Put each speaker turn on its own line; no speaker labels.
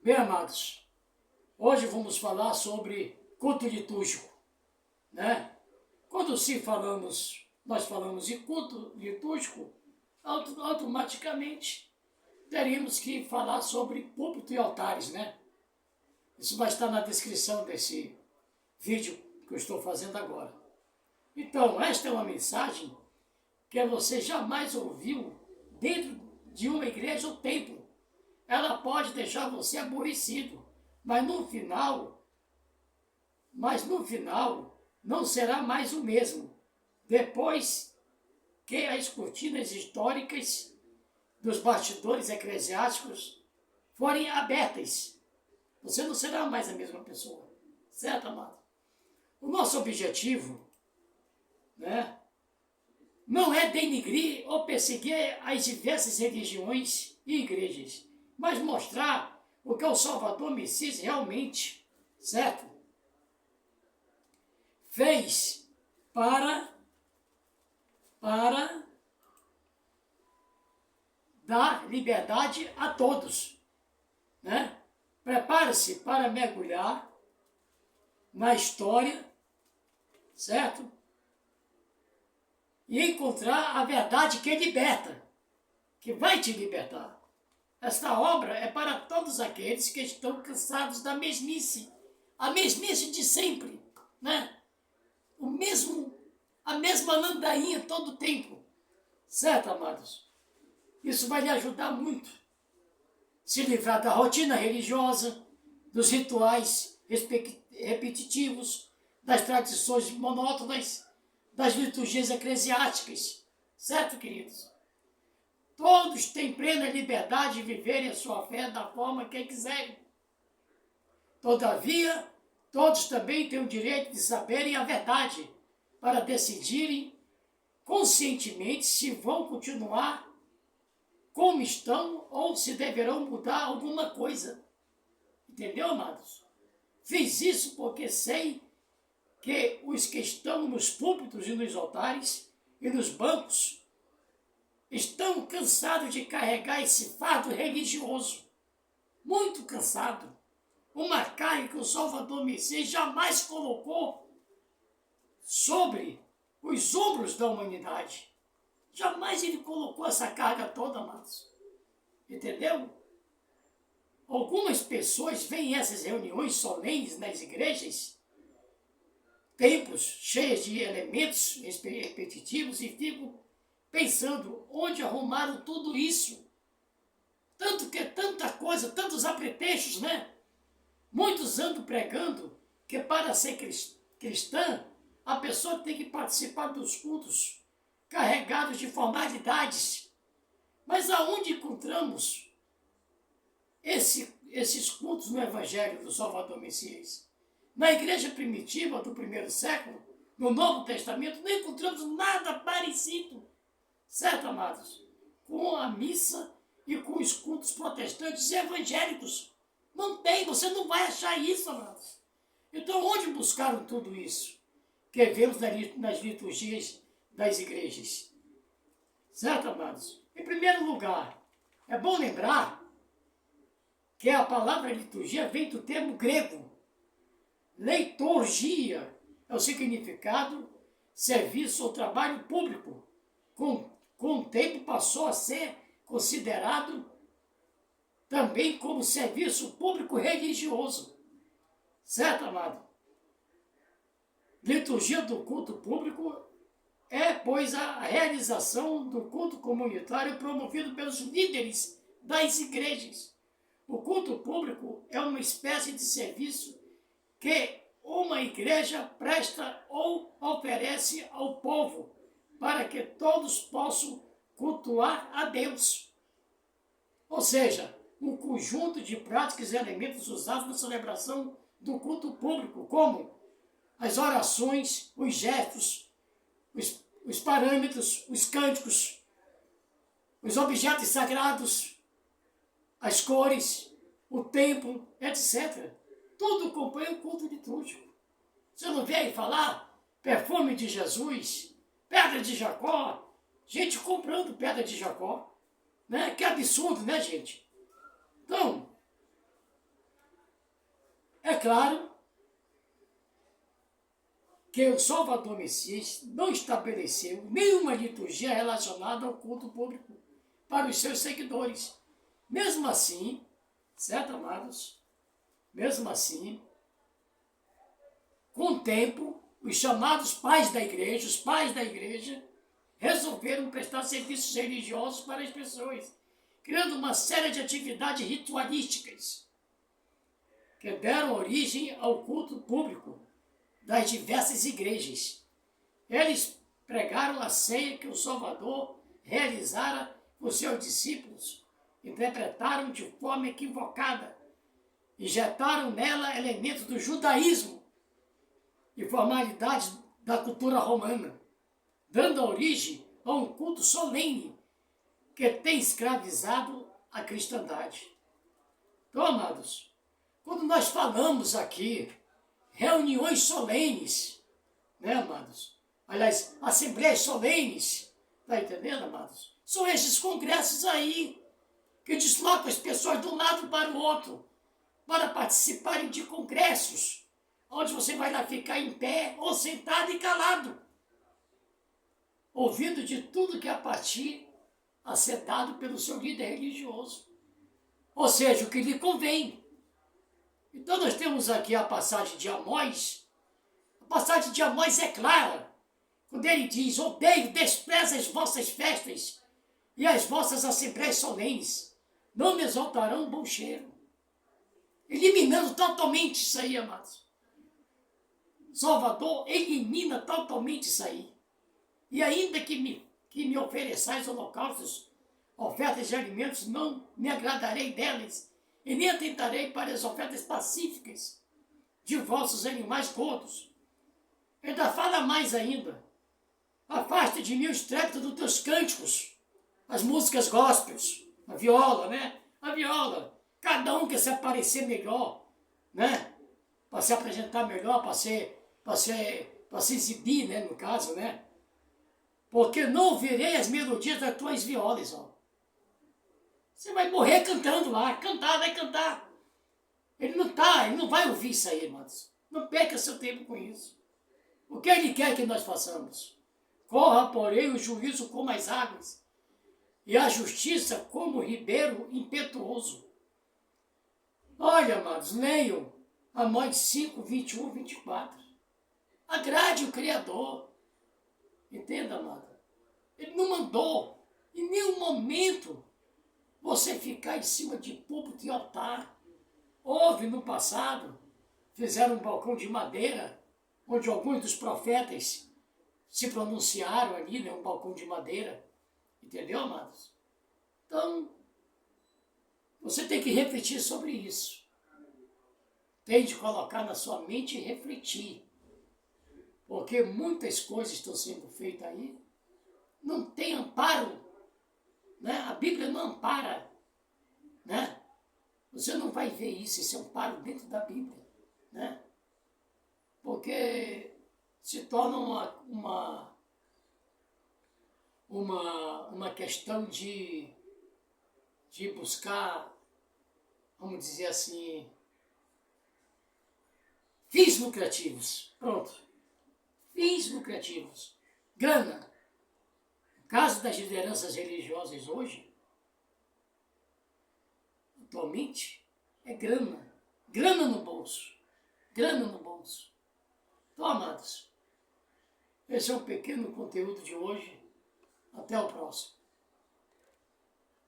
Bem, amados, hoje vamos falar sobre culto litúrgico, né? Quando nós falamos de culto litúrgico, automaticamente teríamos que falar sobre púlpito e altares, né? Isso vai estar na descrição desse vídeo que eu estou fazendo agora. Então, esta é uma mensagem que você jamais ouviu dentro de uma igreja ou templo. Ela pode deixar você aborrecido, mas no final não será mais o mesmo. Depois que as cortinas históricas dos bastidores eclesiásticos forem abertas, você não será mais a mesma pessoa. Certo, amado? O nosso objetivo, né, não é denigrir ou perseguir as diversas religiões e igrejas, mas mostrar o que o Salvador Messias realmente, certo? Fez para dar liberdade a todos, né? Prepare-se para mergulhar na história, certo? E encontrar a verdade que liberta, que vai te libertar. Esta obra é para todos aqueles que estão cansados da mesmice, a mesmice de sempre, né? A mesma ladainha todo o tempo. Certo, amados? Isso vai lhe ajudar muito. Se livrar da rotina religiosa, dos rituais repetitivos, das tradições monótonas, das liturgias eclesiásticas. Certo, queridos? Todos têm plena liberdade de viverem a sua fé da forma que quiserem. Todavia, todos também têm o direito de saberem a verdade para decidirem conscientemente se vão continuar como estão ou se deverão mudar alguma coisa. Entendeu, amados? Fiz isso porque sei que os que estão nos púlpitos e nos altares e nos bancos estão cansados de carregar esse fardo religioso. Muito cansado. Uma carga que o Salvador Messias jamais colocou sobre os ombros da humanidade. Jamais ele colocou essa carga toda, amados. Entendeu? Algumas pessoas veem essas reuniões solenes nas igrejas, templos cheios de elementos repetitivos, e ficam pensando onde arrumaram tudo isso. Tanto que tanta coisa, tantos apetrechos, né? Muitos andam pregando que para ser cristã, a pessoa tem que participar dos cultos carregados de formalidades. Mas aonde encontramos esses cultos no Evangelho do Salvador Messias? Na igreja primitiva do primeiro século, no Novo Testamento, não encontramos nada parecido. Certo, amados? Com a missa e com os cultos protestantes e evangélicos. Não tem, você não vai achar isso, amados. Então, onde buscaram tudo isso que vemos nas liturgias das igrejas? Certo, amados? Em primeiro lugar, é bom lembrar que a palavra liturgia vem do termo grego. Leiturgia é o significado serviço ou trabalho público. Com o tempo passou a ser considerado também como serviço público religioso. Certo, amado? Liturgia do culto público é, pois, a realização do culto comunitário promovido pelos líderes das igrejas. O culto público é uma espécie de serviço que uma igreja presta ou oferece ao povo para que todos possam cultuar a Deus. Ou seja, um conjunto de práticas e elementos usados na celebração do culto público, como as orações, os gestos, os parâmetros, os cânticos, os objetos sagrados, as cores, o templo, etc. Tudo acompanha o culto litúrgico. Você não vê aí falar perfume de Jesus, pedra de Jacó, gente comprando pedra de Jacó, né? Que absurdo, né, gente? Então, É claro que o Salvador Messias não estabeleceu nenhuma liturgia relacionada ao culto público para os seus seguidores. Mesmo assim, certo, amados? Mesmo assim, com o tempo, os chamados pais da igreja, os pais da igreja, resolveram prestar serviços religiosos para as pessoas, criando uma série de atividades ritualísticas que deram origem ao culto público das diversas igrejas. Eles pregaram a ceia que o Salvador realizara com seus discípulos, interpretaram de forma equivocada, injetaram nela elementos do judaísmo e formalidades da cultura romana, dando origem a um culto solene que tem escravizado a cristandade. Então, amados, quando nós falamos aqui reuniões solenes, né, amados? Aliás, assembleias solenes, tá entendendo, amados? São esses congressos aí que deslocam as pessoas de um lado para o outro para participarem de congressos, onde você vai lá ficar em pé ou sentado e calado, ouvindo de tudo que a partir a ser dado pelo seu líder religioso, ou seja, o que lhe convém. Então nós temos aqui a passagem de Amós. A passagem de Amós é clara, quando ele diz: odeio, desprezo as vossas festas e as vossas assembleias solenes, não me exaltarão bom cheiro. Eliminando totalmente isso aí, amados. Salvador elimina totalmente isso aí. E ainda que me ofereçais holocaustos, ofertas de alimentos, não me agradarei delas, e nem atentarei para as ofertas pacíficas de vossos animais gordos. Ainda fala mais ainda: afasta de mim o estrépito dos teus cânticos, as músicas gospels, a viola, né? A viola. Cada um quer se aparecer melhor, né? Para se apresentar melhor, para se exibir, né? No caso, né? Porque não ouvirei as melodias das tuas violas, ó. Você vai morrer cantando lá, vai cantar. Ele não vai ouvir isso aí, irmãos. Não perca seu tempo com isso. O que ele quer que nós façamos? Corra, porém, o juízo como as águas, e a justiça como o ribeiro impetuoso. Olha, amados, leiam Amós 5, 21, 24. Agrade o Criador. Entenda, amado? Ele não mandou em nenhum momento você ficar em cima de púlpito e altar. Houve no passado, fizeram um balcão de madeira, onde alguns dos profetas se pronunciaram ali, né, um balcão de madeira. Entendeu, amados? Então, você tem que refletir sobre isso. Tem de colocar na sua mente e refletir. Porque muitas coisas estão sendo feitas aí, não tem amparo, né? A Bíblia não ampara, né? Você não vai ver isso, esse amparo dentro da Bíblia, né? Porque se torna uma questão de buscar, vamos dizer assim, fins lucrativos. Pronto. Fins lucrativos. Grana. No caso das lideranças religiosas hoje, atualmente, é grana. Grana no bolso. Grana no bolso. Então, amados, esse é um pequeno conteúdo de hoje. Até o próximo.